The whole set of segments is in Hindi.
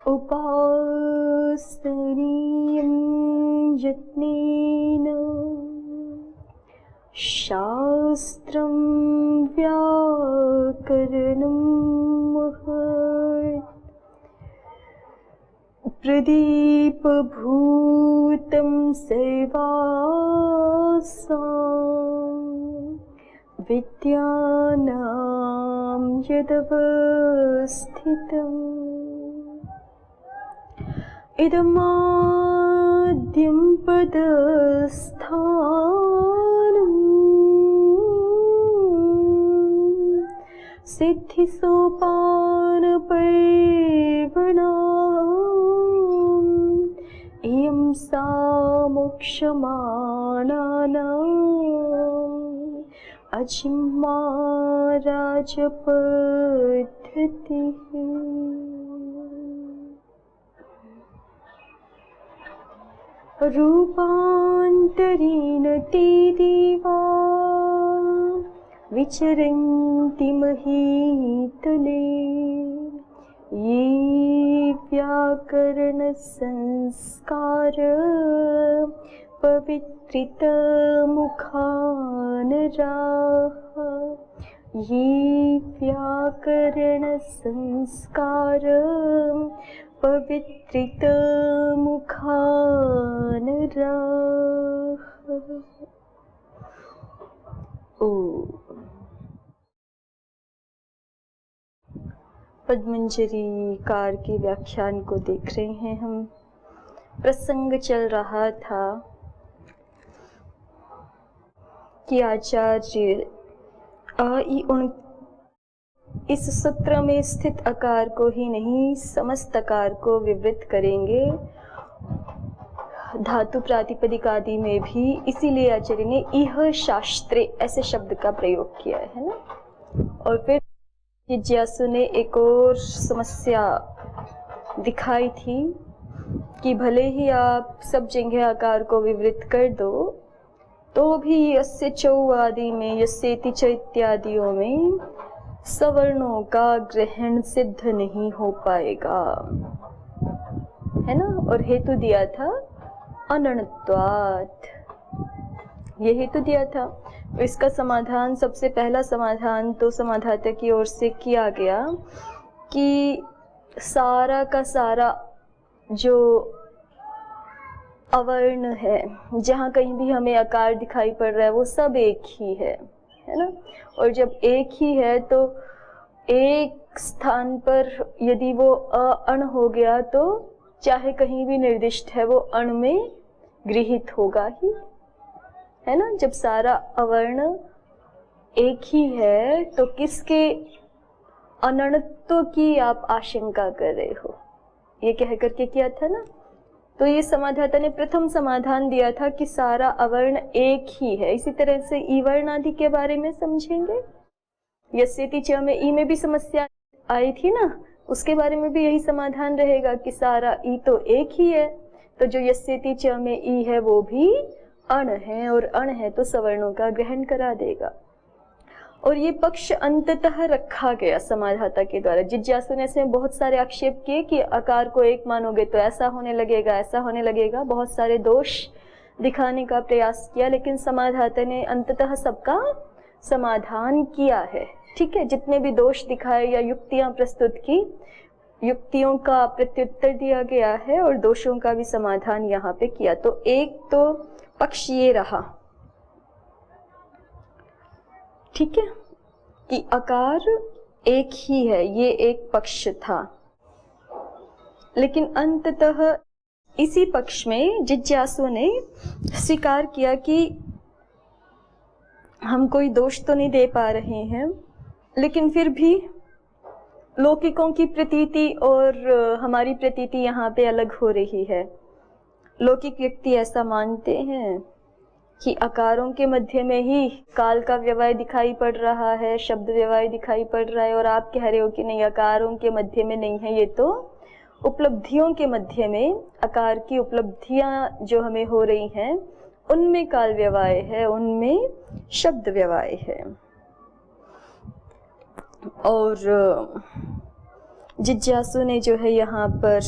उपासनीयं यत्नेन शास्त्रं व्याकरणं महत् प्रदीपभूतं सर्वासां विद्यानां यदवस्थितम् इदमाद्यं पदस्थानं सिद्धिसोपानपर्वणाम् इयं सा मोक्षमाणानाम् अचिम्मा राजपद्धतिः। रूपान्तरेण ते देवा विचरन्ति महीतले ये व्याकरणसंस्कार पवित्रितमुखानराः ये व्याकरणसंस्कार पवित्रितमुखानराः। ओ पद्मंजरी कार के व्याख्यान को देख रहे हैं हम। प्रसंग चल रहा था कि आचार्य इस सूत्र में स्थित आकार को ही नहीं समस्त आकार को विवृत करेंगे, धातु प्रातिपदिक आदि में भी। इसीलिए आचार्य ने इह शास्त्रे ऐसे शब्द का प्रयोग किया है ना। और फिर जिज्ञासु ने एक और समस्या दिखाई थी कि भले ही आप सब जगह आकार को विवृत कर दो तो भी यस्य चौ आदि में, यस्येति च इत्यादियों में सवर्णों का ग्रहण सिद्ध नहीं हो पाएगा, है ना। और हेतु दिया था अनणत्वात्, ये हेतु दिया था। इसका समाधान, सबसे पहला समाधान तो समाधाता की ओर से किया गया कि सारा का सारा जो अवर्ण है, जहाँ कहीं भी हमें आकार दिखाई पड़ रहा है, वो सब एक ही है ना। और जब एक ही है तो एक स्थान पर यदि वो अण हो गया तो चाहे कहीं भी निर्दिष्ट है वो अण में गृहीत होगा ही, है ना। जब सारा अवर्ण एक ही है तो किसके अनणत्व की आप आशंका कर रहे हो, ये कह करके किया था ना। तो ये समाधाता ने प्रथम समाधान दिया था कि सारा अवर्ण एक ही है। इसी तरह से ई वर्ण आदि के बारे में समझेंगे। यस्येति च में ई में भी समस्या आई थी ना, उसके बारे में भी यही समाधान रहेगा कि सारा ई तो एक ही है, तो जो यस्येति च में ई है वो भी अण है, और अण है तो सवर्णों का ग्रहण करा देगा। और ये पक्ष अंततः रखा गया समाधाता के द्वारा। जिज्ञासु ने इसमें बहुत सारे आक्षेप किए कि आकार को एक मानोगे तो ऐसा होने लगेगा, ऐसा होने लगेगा, बहुत सारे दोष दिखाने का प्रयास किया, लेकिन समाधाता ने अंततः सबका समाधान किया है। ठीक है, जितने भी दोष दिखाए या युक्तियां प्रस्तुत की, युक्तियों का प्रत्युत्तर दिया गया है और दोषों का भी समाधान यहाँ पे किया। तो एक तो पक्ष ये रहा, ठीक है, कि आकार एक ही है, ये एक पक्ष था। लेकिन अंततः इसी पक्ष में जिज्ञासु ने स्वीकार किया कि हम कोई दोष तो नहीं दे पा रहे हैं, लेकिन फिर भी लौकिकों की प्रतीति और हमारी प्रतीति यहाँ पे अलग हो रही है। लौकिक व्यक्ति ऐसा मानते हैं कि आकारों के मध्य में ही काल का व्यवहार दिखाई पड़ रहा है, शब्द व्यवहार दिखाई पड़ रहा है, और आप कह रहे हो कि नहीं, आकारों के मध्य में नहीं है, ये तो उपलब्धियों के मध्य में, आकार की उपलब्धियां जो हमें हो रही हैं उनमें काल व्यवहार है, उनमें शब्द व्यवहार है। और जिज्ञासु ने जो है यहाँ पर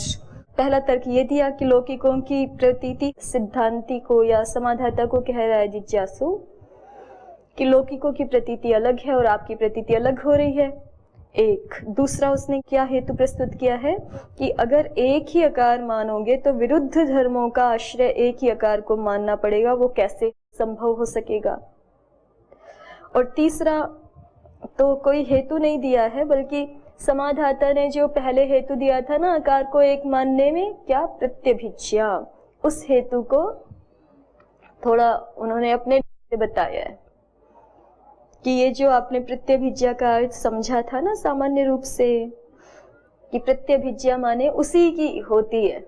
पहला तर्क ये दिया कि लौकिकों की प्रतीति सिद्धांति को या समाधाता को कह रहा है जिज्ञासु कि लौकिकों की प्रतीति अलग है और आपकी प्रतीति अलग हो रही है। एक दूसरा उसने क्या हेतु प्रस्तुत किया है कि अगर एक ही आकार मानोगे तो विरुद्ध धर्मों का आश्रय एक ही आकार को मानना पड़ेगा, वो कैसे संभव हो सकेगा। और तीसरा तो कोई हेतु नहीं दिया है, बल्कि समाधाता ने जो पहले हेतु दिया था ना आकार को एक मानने में, क्या प्रत्यभिज्ञा, उस हेतु को थोड़ा उन्होंने अपने से बताया है कि ये जो आपने प्रत्यभिज्ञा का अर्थ समझा था ना सामान्य रूप से कि प्रत्यभिज्ञा माने उसी की होती है।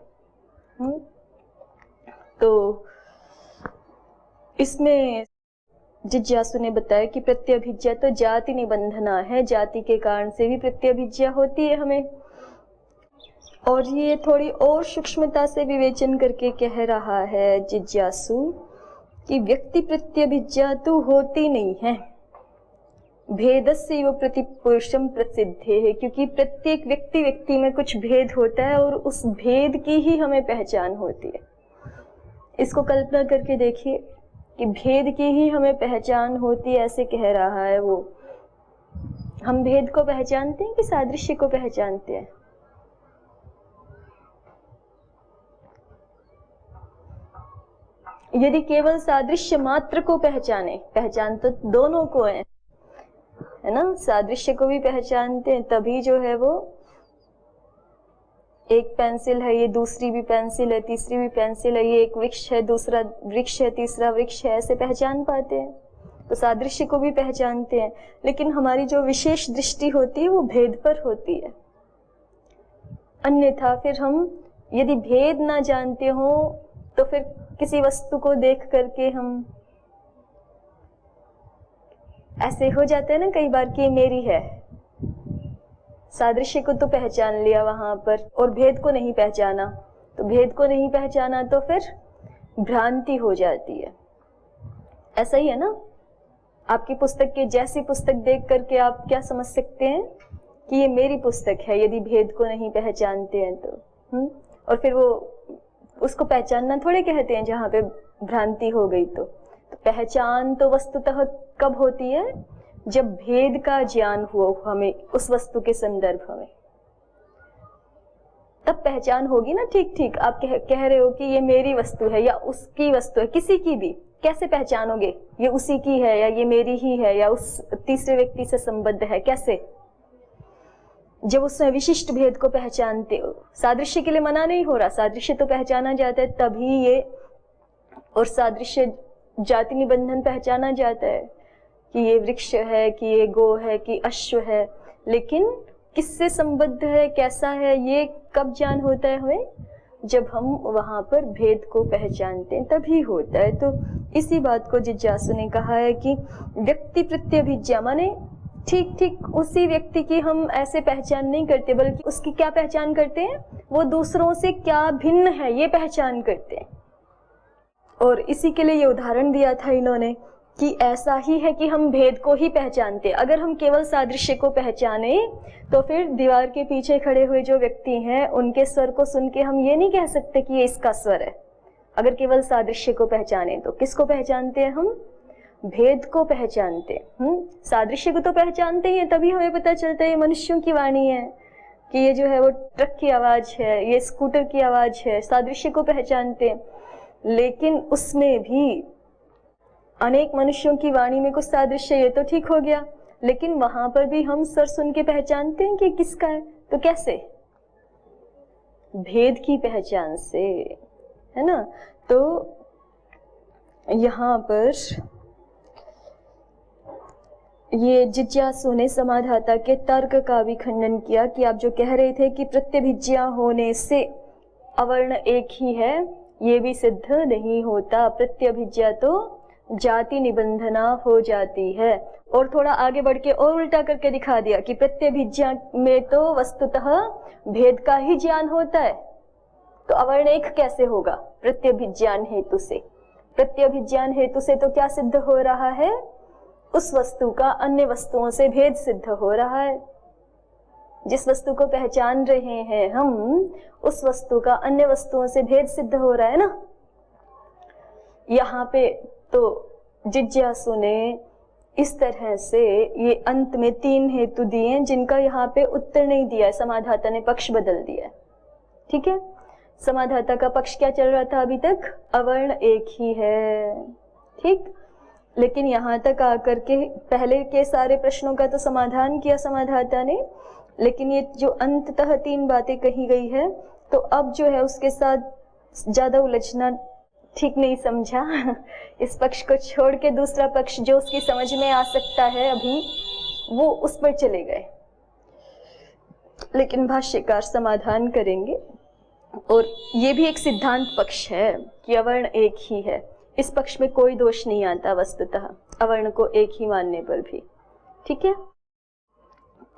तो इसमें जिज्ञासु ने बताया कि प्रत्यभिज्ञा तो जाति निबंधना है, जाति के कारण से भी प्रत्यभिज्ञा होती है हमें। और ये थोड़ी और सूक्ष्मता से विवेचन करके कह रहा है जिज्ञासु कि व्यक्ति प्रत्यभिज्ञा तो होती नहीं है, भेदस्य वो प्रतिपुरुषम प्रसिद्ध है, क्योंकि प्रत्येक व्यक्ति व्यक्ति में कुछ भेद होता है और उस भेद की ही हमें पहचान होती है। इसको कल्पना करके देखिए कि भेद की ही हमें पहचान होती है, ऐसे कह रहा है वो। हम भेद को पहचानते हैं कि सादृश्य को पहचानते हैं? यदि केवल सादृश्य मात्र को पहचान तो दोनों को है ना, सादृश्य को भी पहचानते हैं, तभी जो है वो एक पेंसिल है, ये दूसरी भी पेंसिल है, तीसरी भी पेंसिल है, ये एक वृक्ष है, दूसरा वृक्ष है, तीसरा वृक्ष है, ऐसे पहचान पाते हैं। तो सादृश्य को भी पहचानते हैं, लेकिन हमारी जो विशेष दृष्टि होती है वो भेद पर होती है। अन्यथा फिर हम यदि भेद ना जानते हो तो फिर किसी वस्तु को देख करके हम ऐसे हो जाते हैं ना कई बार कि मेरी है। सादृश्य को तो पहचान लिया वहां पर और भेद को नहीं पहचाना, तो भेद को नहीं पहचाना तो फिर भ्रांति हो जाती है। ऐसा ही है ना, आपकी पुस्तक के जैसी पुस्तक देख करके आप क्या समझ सकते हैं कि ये मेरी पुस्तक है, यदि भेद को नहीं पहचानते हैं तो। और फिर वो उसको पहचानना थोड़े कहते हैं जहां पे भ्रांति हो गई। तो पहचान तो वस्तुतः कब होती है? जब भेद का ज्ञान हो हमें उस वस्तु के संदर्भ में, तब पहचान होगी ना। ठीक ठीक आप कह रहे हो कि ये मेरी वस्तु है या उसकी वस्तु है, किसी की भी, कैसे पहचानोगे ये उसी की है या ये मेरी ही है या उस तीसरे व्यक्ति से संबद्ध है? कैसे? जब उसमें विशिष्ट भेद को पहचानते हो। सादृश्य के लिए मना नहीं हो रहा, सादृश्य तो पहचाना जाता है तभी ये, और सादृश्य जाति निबंधन पहचाना जाता है कि ये वृक्ष है, कि ये गो है, कि अश्व है, लेकिन किससे संबद्ध है, कैसा है, ये कब ज्ञान होता है हमें? जब हम वहां पर भेद को पहचानते हैं तभी होता है। तो इसी बात को जिज्ञासु ने कहा है कि व्यक्ति प्रत्यभिज्ञा माने ठीक ठीक उसी व्यक्ति की हम ऐसे पहचान नहीं करते, बल्कि उसकी क्या पहचान करते हैं? वो दूसरों से क्या भिन्न है ये पहचान करते हैं। और इसी के लिए ये उदाहरण दिया था इन्होंने कि ऐसा ही है कि हम भेद को ही पहचानते हैं। अगर हम केवल सादृश्य को पहचाने तो फिर दीवार के पीछे खड़े हुए जो व्यक्ति हैं उनके स्वर को सुन के हम ये नहीं कह सकते कि ये इसका स्वर है। अगर केवल सादृश्य को पहचाने तो किसको पहचानते हैं हम? भेद को पहचानते हैं। सादृश्य को तो पहचानते ही हैं, तभी हमें पता चलता है ये मनुष्यों की वाणी है, कि ये जो है वो ट्रक की आवाज है, ये स्कूटर की आवाज है। सादृश्य को पहचानते हैं, लेकिन उसमें भी अनेक मनुष्यों की वाणी में कुछ सादृश्य, ये तो ठीक हो गया, लेकिन वहां पर भी हम स्वर सुन के पहचानते हैं कि किसका है। तो कैसे? भेद की पहचान से, है ना। तो यहाँ पर ये जिज्ञासु ने समाधाता के तर्क का भी खंडन किया कि आप जो कह रहे थे कि प्रत्यभिज्ञा होने से अवर्ण एक ही है, ये भी सिद्ध नहीं होता। प्रत्यभिज्ञा तो जाति निबंधना हो जाती है। और थोड़ा आगे बढ़ के और उल्टा करके दिखा दिया कि प्रत्यभिज्ञा में तो वस्तुतः भेद का ही ज्ञान होता है, तो अवर्ण एक कैसे होगा? प्रत्यभिज्ञान हेतु से। प्रत्यभिज्ञान हेतु से तो क्या सिद्ध हो रहा है? उस वस्तु का अन्य वस्तुओं से भेद सिद्ध हो रहा है। जिस वस्तु को पहचान रहे हैं हम, उस वस्तु का अन्य वस्तुओं से भेद सिद्ध हो रहा है ना। यहाँ पे तो जिज्ञासु ने इस तरह से ये अंत में 3 हेतु दिए जिनका यहाँ पे उत्तर नहीं दिया है, समाधाता ने पक्ष बदल दिया है। ठीक है, समाधाता का पक्ष क्या चल रहा था अभी तक? अवर्ण एक ही है। ठीक, लेकिन यहाँ तक आकर के पहले के सारे प्रश्नों का तो समाधान किया समाधाता ने, लेकिन ये जो अंततः 3 बातें कही गई है, तो अब जो है उसके साथ ज्यादा उलझना ठीक नहीं समझा। इस पक्ष को छोड़ के दूसरा पक्ष जो उसकी समझ में आ सकता है अभी, वो उस पर चले गए। लेकिन भाष्यकार समाधान करेंगे, और ये भी एक सिद्धांत पक्ष है कि अवर्ण एक ही है। इस पक्ष में कोई दोष नहीं आता वस्तुतः, अवर्ण को एक ही मानने पर भी। ठीक है,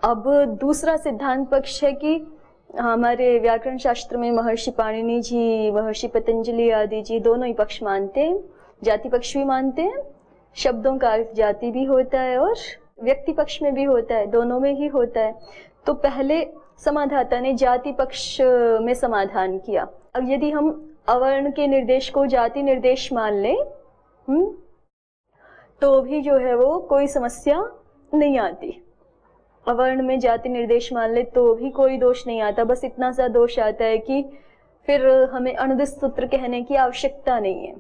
अब दूसरा सिद्धांत पक्ष है कि हमारे व्याकरण शास्त्र में महर्षि पाणिनि जी, महर्षि पतंजलि आदि जी दोनों ही पक्ष मानते हैं। जाति पक्ष भी मानते हैं, शब्दों का अर्थ जाति भी होता है और व्यक्ति पक्ष में भी होता है, दोनों में ही होता है। तो पहले समाधाता ने जाति पक्ष में समाधान किया। अब यदि हम अवर्ण के निर्देश को जाति निर्देश मान लें, तो भी जो है वो कोई समस्या नहीं आती। अवर्ण में जाति निर्देश मान ले तो भी कोई दोष नहीं आता, बस इतना सा दोष आता है कि फिर हमें अनुदित सूत्र कहने की आवश्यकता नहीं है।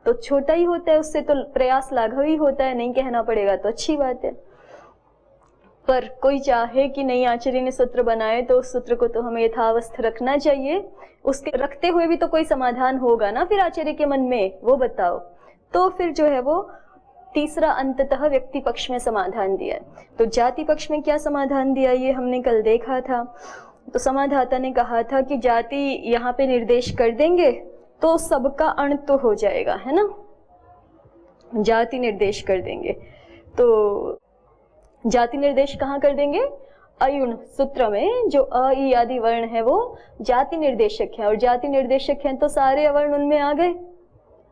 तो छोटा ही होता है, उससे तो प्रयास लाघव ही होता है, नहीं कहना पड़ेगा तो अच्छी बात है। पर कोई चाहे कि नहीं आचार्य ने सूत्र बनाए तो उस सूत्र को तो हमें यथावस्थ रखना चाहिए। उसके रखते हुए भी तो कोई समाधान होगा ना फिर आचार्य के मन में, वो बताओ। तो फिर जो है वो तीसरा अंततः व्यक्ति पक्ष में समाधान दिया है। तो जाति पक्ष में क्या समाधान दिया ये हमने कल देखा था। तो समाधाता ने कहा था कि जाति यहाँ पे निर्देश कर देंगे तो सबका अण तो हो जाएगा, है ना। जाति निर्देश कर देंगे तो जाति निर्देश कहाँ कर देंगे? अयुण सूत्र में जो अ ई आदि वर्ण है वो जाति निर्देशक है, और जाति निर्देशक हैं तो सारे अवर्ण उनमें आ गए।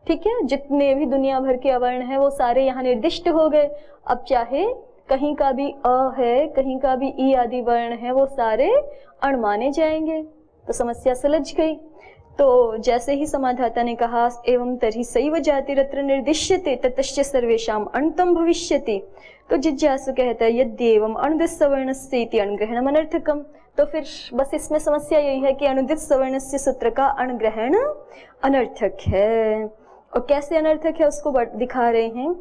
ठीक है, जितने भी दुनिया भर के अवर्ण हैं वो सारे यहाँ निर्दिष्ट हो गए। अब चाहे कहीं का भी अ है, कहीं का भी ई आदि वर्ण है, वो सारे अण माने जाएंगे। तो समस्या सुलझ गई। तो जैसे ही समाधाता ने कहा एवं तर्हि सैव जातिरत्र निर्दिश्यते ततश्च सर्वेषां अण्तं भविष्यति, तो जिज्ञासु कहता है यद्येवं अनुदित सवर्णस्य इति अणग्रहणम् अनर्थकम्। तो फिर बस इसमें समस्या यही है कि अनुदित सवर्णस्य सूत्र का अणग्रहण अनर्थक है। और कैसे अनर्थक है उसको दिखा रहे हैं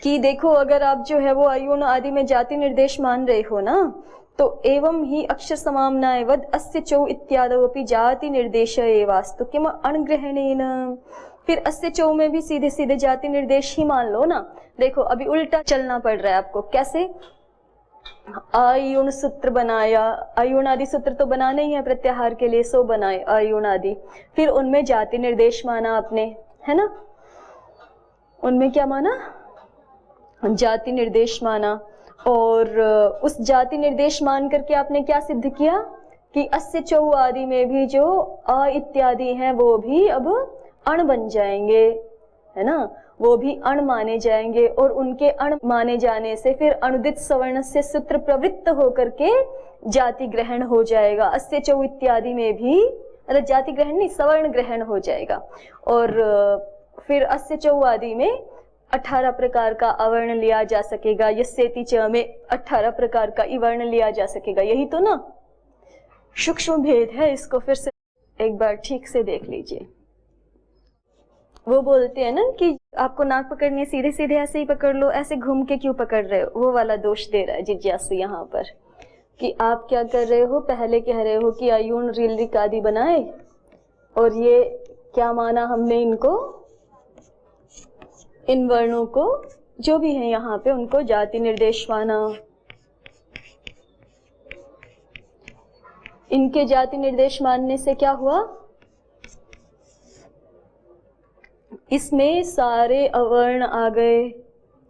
कि देखो, अगर आप जो है वो अयुण आदि में जाति निर्देश मान रहे हो ना, तो एवं ही अक्षर समाम्नायवद अस्य चौ इत्यादवपि जाति निर्देश एवास्तु किम अणग्रहणेन। फिर अस्य चौ में भी सीधे सीधे जाति निर्देश ही मान लो ना। देखो अभी उल्टा चलना पड़ रहा है आपको। कैसे? अयुण सूत्र बनाया, अयुण आदि सूत्र तो बनाना ही है प्रत्याहार के लिए, सो बनाए अयुण आदि, फिर उनमें जाति निर्देश माना आपने, है ना। उनमें क्या माना? जाति निर्देश माना। और उस जाति निर्देश मान करके आपने क्या सिद्ध किया कि अस्य चौ आदि में भी जो अ इत्यादि हैं वो भी अब अण बन जाएंगे, है ना, वो भी अण माने जाएंगे। और उनके अण माने जाने से फिर अनुदित सवर्ण से सूत्र प्रवृत्त होकर के जाति ग्रहण हो जाएगा। अस्य चौ इत्यादि में भी मतलब जाति ग्रहण नहीं, सवर्ण ग्रहण हो जाएगा। और फिर अस्य चौ आदि में 18 प्रकार का अवर्ण लिया जा सकेगा। यस्येति च में 18 प्रकार का इवर्ण लिया जा सकेगा। यही तो ना सूक्ष्म भेद है। इसको फिर से एक बार ठीक से देख लीजिए। वो बोलते हैं ना कि आपको नाक पकड़नी है, सीधे सीधे ऐसे ही पकड़ लो, ऐसे घूम के क्यों पकड़ रहे हो, वो वाला दोष दे रहा है जिज्ञासु यहाँ पर कि आप क्या कर रहे हो। पहले कह रहे हो कि अयुण ऋल ऋक आदि बनाए, और ये क्या माना हमने इनको, इन वर्णों को जो भी है यहाँ पे उनको जाति निर्देश माना। इनके जाति निर्देश मानने से क्या हुआ? इसमें सारे अवर्ण आ गए,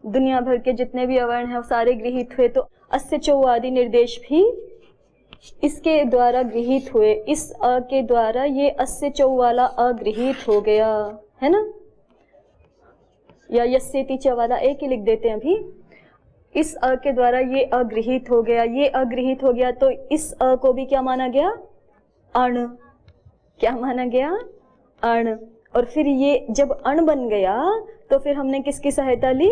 दुनिया भर के जितने भी अवर्ण हैं वो सारे गृहीत हुए। तो अस्य चौ आदि निर्देश भी इसके द्वारा गृहीत हुए। इस अ के द्वारा ये अस्य चौ वाला अगृहीत हो गया, है ना। या यस्येति च वाला एक ही लिख देते हैं अभी। इस अ के द्वारा ये अगृहीत हो गया, ये अगृहीत हो गया, तो इस अ को भी क्या माना गया? अण। क्या माना गया? अण। और फिर ये जब अण बन गया तो फिर हमने किसकी सहायता ली?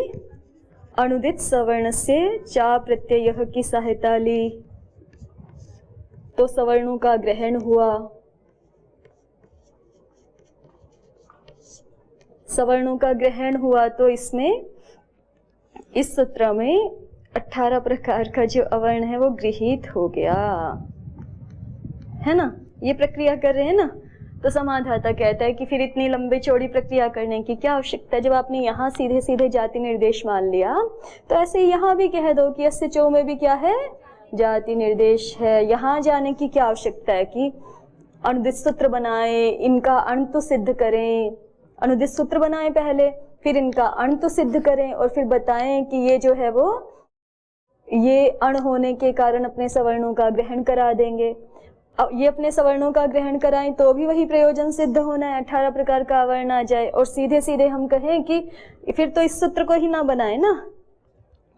अनुदित सवर्ण से चा प्रत्यय की सहायता ली, तो सवर्णों का ग्रहण हुआ। सवर्णों का ग्रहण हुआ तो इसमें, इस सूत्र में 18 प्रकार का जो अवर्ण है वो गृहीत हो गया, है ना? ये प्रक्रिया कर रहे हैं ना? तो समाधाता कहता है कि फिर इतनी लंबी चौड़ी प्रक्रिया करने की क्या आवश्यकता है? जब आपने यहाँ सीधे सीधे जाति निर्देश मान लिया, तो ऐसे ही यहाँ भी कह दो कि अस्य चौ में भी क्या है? जाति निर्देश है। यहाँ जाने की क्या आवश्यकता है कि अनुदित सूत्र बनाए, इनका अंत सिद्ध करें, अनुदित सूत्र बनाए पहले, फिर इनका अंत सिद्ध करें और फिर बताएं कि ये जो है वो ये अण होने के कारण अपने सवर्णों का ग्रहण करा देंगे। अब ये अपने सवर्णों का ग्रहण कराएं तो भी वही प्रयोजन सिद्ध होना है, 18 प्रकार का अवर्ण आ जाए। और सीधे सीधे हम कहें कि फिर तो इस सूत्र को ही ना बनाए ना,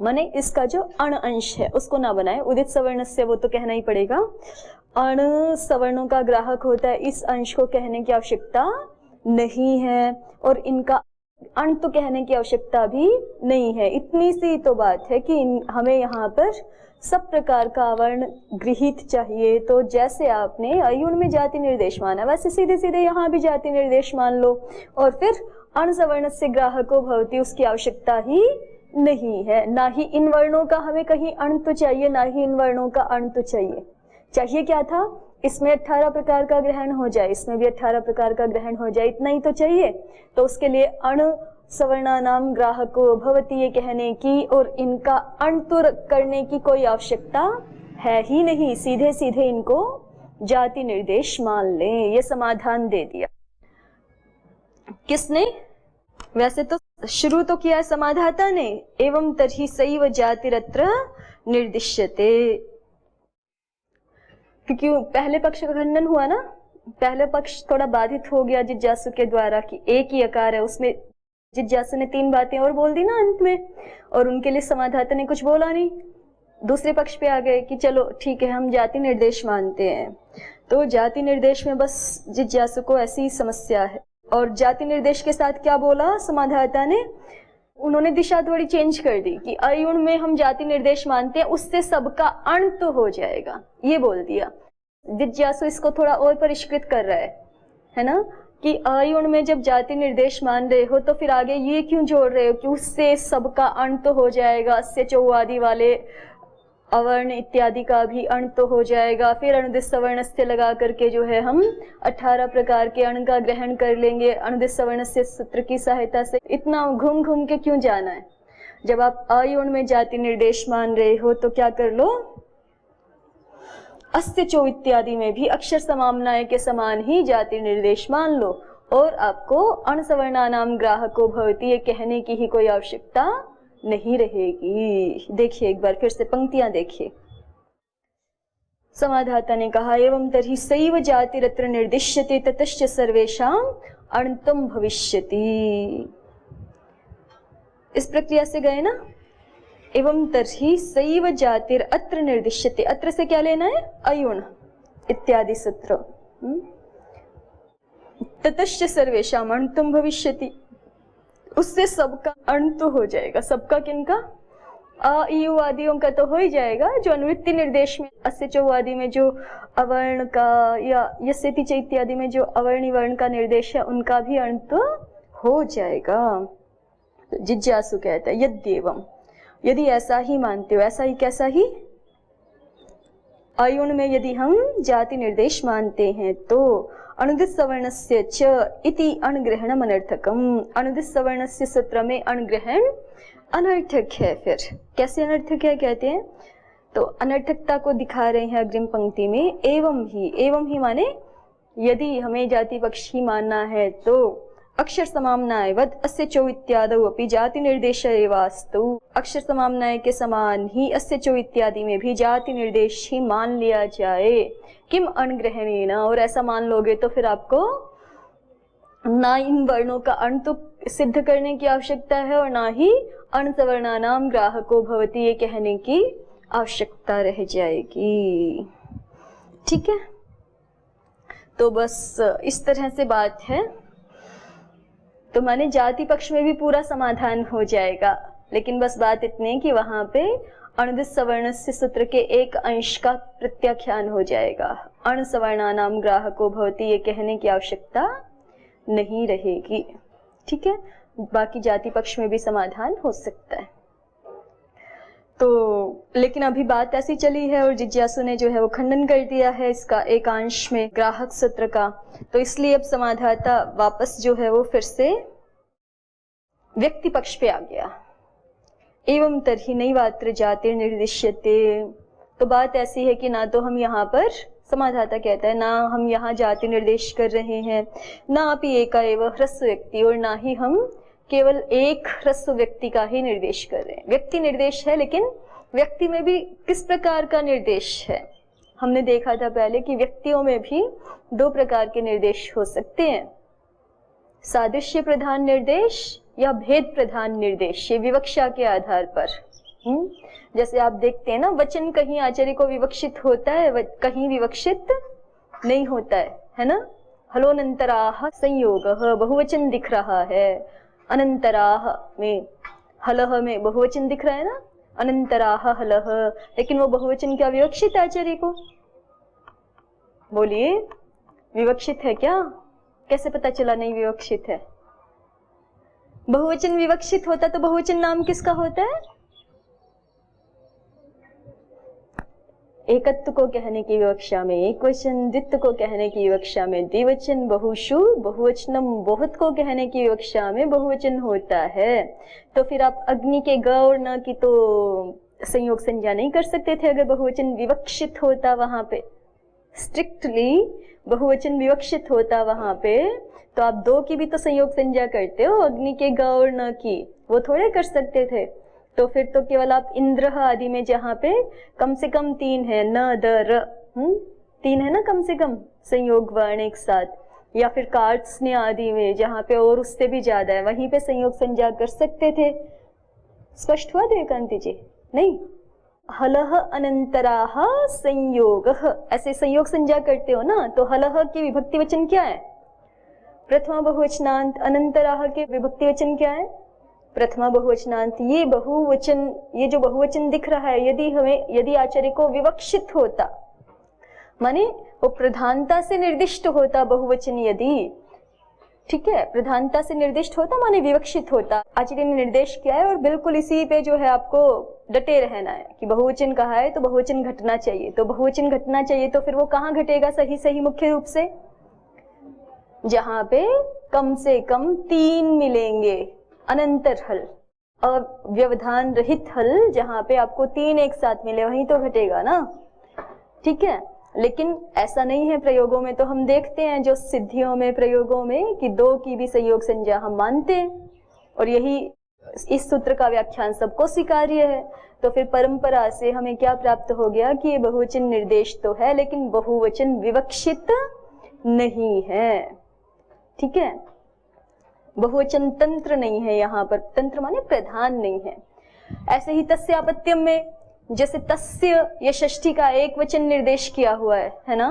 माने इसका जो अण अंश है उसको ना बनाए, उदित सवर्ण से वो तो कहना ही पड़ेगा। अण सवर्णों का ग्राहक होता है, इस अंश को कहने की आवश्यकता नहीं है और इनका अण तो कहने की आवश्यकता भी नहीं है। इतनी सी तो बात है कि हमें यहाँ पर सब प्रकार का अवर्ण गृहीत चाहिए। तो जैसे आपने अयुण में जाति निर्देश माना, वैसे सीधे सीधे यहाँ भी जाति निर्देश मान लो और फिर अण सवर्ण से ग्राहको भवति उसकी आवश्यकता ही नहीं है। ना ही इन वर्णों का हमें कहीं अण तो चाहिए, ना ही इन वर्णों का अण तो चाहिए। चाहिए क्या था? इसमें 18 प्रकार का ग्रहण हो जाए, इसमें भी 18 प्रकार का ग्रहण हो जाए, इतना ही तो चाहिए। तो उसके लिए अण सवर्णानाम ग्राहको भवति ये कहने की और इनका अंतुर करने की कोई आवश्यकता है ही नहीं, सीधे सीधे इनको जाति निर्देश मान लें। ये समाधान दे दिया किसने? वैसे तो शुरू तो किया है समाधाता ने, एवं तर्हि सैव जातिरत्र निर्दिश्यते, क्योंकि पहले पक्ष का खंडन हुआ ना, पहले पक्ष थोड़ा बाधित हो गया जिज्ञासु के द्वारा कि एक ही आकार है, उसमें जिज्ञासु ने 3 बातें और बोल दी ना अंत में, और उनके लिए समाधाता ने कुछ बोला नहीं। दूसरे पक्ष पे आ गए कि चलो ठीक है हम जाति निर्देश मानते हैं। तो जाति निर्देश में बस जिज्ञासु को ऐसी समस्या है। और जाति निर्देश के साथ क्या बोला समाधाता ने? उन्होंने दिशा थोड़ी चेंज कर दी कि अयुण में हम जाति निर्देश मानते हैं, उससे सबका अंत तो हो जाएगा, ये बोल दिया। जिज्ञासु इसको थोड़ा और परिष्कृत कर रहा है ना, कि अयुण में जब जाति निर्देश मान रहे हो तो फिर आगे ये क्यों जोड़ रहे हो कि उससे सबका अंत तो हो जाएगा, अस्य चौ आदि वाले अवर्ण इत्यादि का भी अण तो हो जाएगा। फिर अनुदित सवर्ण से लगा करके जो है हम 18 प्रकार के अण का ग्रहण कर लेंगे अनुदित सवर्ण से सूत्र की सहायता से। इतना घूम घूम के क्यों जाना है? जब आप अयुण में जाति निर्देश मान रहे हो तो क्या कर लो, अस्य चौ इत्यादि में भी अक्षर समाम्नाय के समान ही जाति निर्देश मान लो और आपको अण सवर्णानाम ग्राहको भवति ये कहने की ही कोई आवश्यकता नहीं रहेगी। देखिए एक बार फिर से पंक्तियां देखिए। समाधाता ने कहा एवं तर्हि सैव जातिरत्र निर्दिश्यते ततश्च सर्वेषां अणतम भविष्यति। इस प्रक्रिया से गए ना, एवं तर्हि सैव जातिर अत्र निर्दिश्यते, अत्र से क्या लेना है? अयुण इत्यादि सूत्र। ततश्च सर्वेषां अणतम भविष्यति, उससे सबका अंत तो हो जाएगा। सबका किनका? अ ई उ आदियों का तो हो ही जाएगा। जो अनुवृत्ति निर्देश में अस्य चौ आदि में जो अवर्ण का या यस्यति च इत्यादि में जो अवर्णी वर्ण का निर्देश है उनका भी अंत हो जाएगा। तो जिज्ञासु कहता है यद्येवं, यदि ऐसा ही मानते हो, ऐसा ही कैसा ही? अयुण में यदि हम जाति निर्देश मानते हैं तो अनुदित सवर्णस्य च इति अणग्रहणम अनर्थकम, अनुदित सवर्णस्य सूत्र में अणग्रहण अनर्थक है। फिर कैसे अनर्थक है कहते हैं? तो अनर्थकता को दिखा रहे हैं अग्रिम पंक्ति में। एवं ही माने यदि हमें जाति पक्ष ही मानना है तो अक्षर समाम्नाय वद अस्य चौ इत्यादौ अपि जाति निर्देश एवास्तु, अक्षर समाम्नाय के समान ही अस्य चौ इत्यादि में भी जाति निर्देश ही मान लिया जाए। किम अणग्रहणेन, और ऐसा मान लोगे तो फिर आपको ना इन वर्णों का अंत सिद्ध करने की आवश्यकता है और ना ही अणसवर्णानाम ग्राहको भवति ये कहने की आवश्यकता रह जाएगी। ठीक है, तो बस इस तरह से बात है। तो माने जाति पक्ष में भी पूरा समाधान हो जाएगा, लेकिन बस बात इतनी कि वहां पे अणुदित सवर्णस्य सूत्र के एक अंश का प्रत्याख्यान हो जाएगा। अणसवर्णानाम ग्राहको भवति ये कहने की आवश्यकता नहीं रहेगी। ठीक है, बाकी जाति पक्ष में भी समाधान हो सकता है। तो लेकिन अभी बात ऐसी चली है और जिज्ञासु ने जो है वो खंडन कर दिया है इसका एकांश में ग्राहक सूत्र का, तो इसलिए अब समाधाता वापस जो है वो फिर से व्यक्ति पक्ष पे आ गया। एवं तर्हि नैवात्र जाति निर्दिश्यते। तो बात ऐसी है कि ना तो हम यहाँ पर, समाधाता कहता है, ना हम यहाँ जाति निर्देश कर रहे हैं, ना अपि एका एव ह्रस्व व्यक्ति, और ना ही हम केवल एक ह्रस्व व्यक्ति का ही निर्देश कर रहे हैं। व्यक्ति निर्देश है, लेकिन व्यक्ति में भी किस प्रकार का निर्देश है? हमने देखा था पहले कि व्यक्तियों में भी दो प्रकार के निर्देश हो सकते हैं, सादृश्य प्रधान निर्देश या भेद प्रधान निर्देश, ये विवक्षा के आधार पर। जैसे आप देखते हैं ना, वचन कहीं आचार्य को विवक्षित होता है, कहीं विवक्षित नहीं होता है ना। हलोनंतराह संयोगः बहुवचन दिख रहा है, अनंतराह में हलह में बहुवचन दिख रहा है ना, अनंतराह हलह, लेकिन वो बहुवचन क्या विवक्षित आचार्य को? बोलिए, विवक्षित है क्या? कैसे पता चला नहीं विवक्षित है? बहुवचन विवक्षित होता तो बहुवचन नाम किसका होता है? एकत्व को कहने की विवक्षा में एक वचन, द्वित्व को कहने की विवक्षा में द्विवचन, बहुषु बहुवचनम बहुत को कहने की विवक्षा में बहुवचन होता है। तो फिर आप अग्नि के ग और न की तो संयोग संज्ञा नहीं कर सकते थे अगर बहुवचन विवक्षित होता वहां पे, स्ट्रिक्टली बहुवचन विवक्षित होता वहां पे, तो आप दो की भी तो संयोग संज्ञा करते हो, अग्नि के ग और न की, वो थोड़े कर सकते थे। तो फिर तो केवल आप इंद्र आदि में जहाँ पे कम से कम तीन है, न द र, तीन है ना कम से कम संयोग वर्ण एक साथ, या फिर कार्त्स्न्य आदि में जहाँ पे और उससे भी ज्यादा है, वहीं पे संयोग संज्ञा कर सकते थे। स्पष्ट हुआ देवकांति जी? नहीं, हलह अनंतराह संयोगः, ऐसे संयोग संज्ञा करते हो ना, तो हलह की विभक्ति वचन क्या है? प्रथमा बहुवचनांत। अनंतराह के विभक्ति वचन क्या है? प्रथमा बहुवचनांत। ये बहुवचन, ये जो बहुवचन दिख रहा है, यदि आचार्य को विवक्षित होता, माने वो प्रधानता से निर्दिष्ट होता बहुवचन, यदि, ठीक है, प्रधानता से निर्दिष्ट होता माने विवक्षित होता। आचार्य ने निर्देश किया है और बिल्कुल इसी पे जो है आपको डटे रहना है कि बहुवचन कहा है तो बहुवचन घटना चाहिए, तो बहुवचन घटना चाहिए, तो फिर वो कहाँ घटेगा सही सही मुख्य रूप से? जहां पे कम से कम तीन मिलेंगे, अनंतर हल और व्यवधान रहित हल, जहां पे आपको तीन एक साथ मिले वहीं तो घटेगा ना। ठीक है, लेकिन ऐसा नहीं है प्रयोगों में। तो हम देखते हैं जो सिद्धियों में, प्रयोगों में, कि दो की भी संयोग संज्ञा हम मानते हैं, और यही इस सूत्र का व्याख्यान सबको स्वीकार्य है। तो फिर परंपरा से हमें क्या प्राप्त हो गया कि ये बहुवचन निर्देश तो है, लेकिन बहुवचन विवक्षित नहीं है। ठीक है, बहुवचन तंत्र नहीं है यहाँ पर, तंत्र माने प्रधान नहीं है। ऐसे ही तस्यापत्यम में, जैसे तस्य ये षष्ठी का एक वचन निर्देश किया हुआ है ना,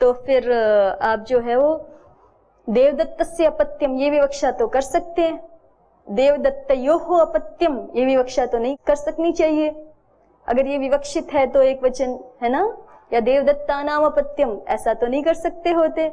तो फिर आप जो है वो देवदत्तस्य अपत्यम ये विवक्षा तो कर सकते हैं, देवदत्तयोः अपत्यम ये विवक्षा तो नहीं कर सकनी चाहिए अगर ये विवक्षित है तो एक वचन, है ना, या देवदत्तानाम अपत्यम ऐसा तो नहीं कर सकते होते।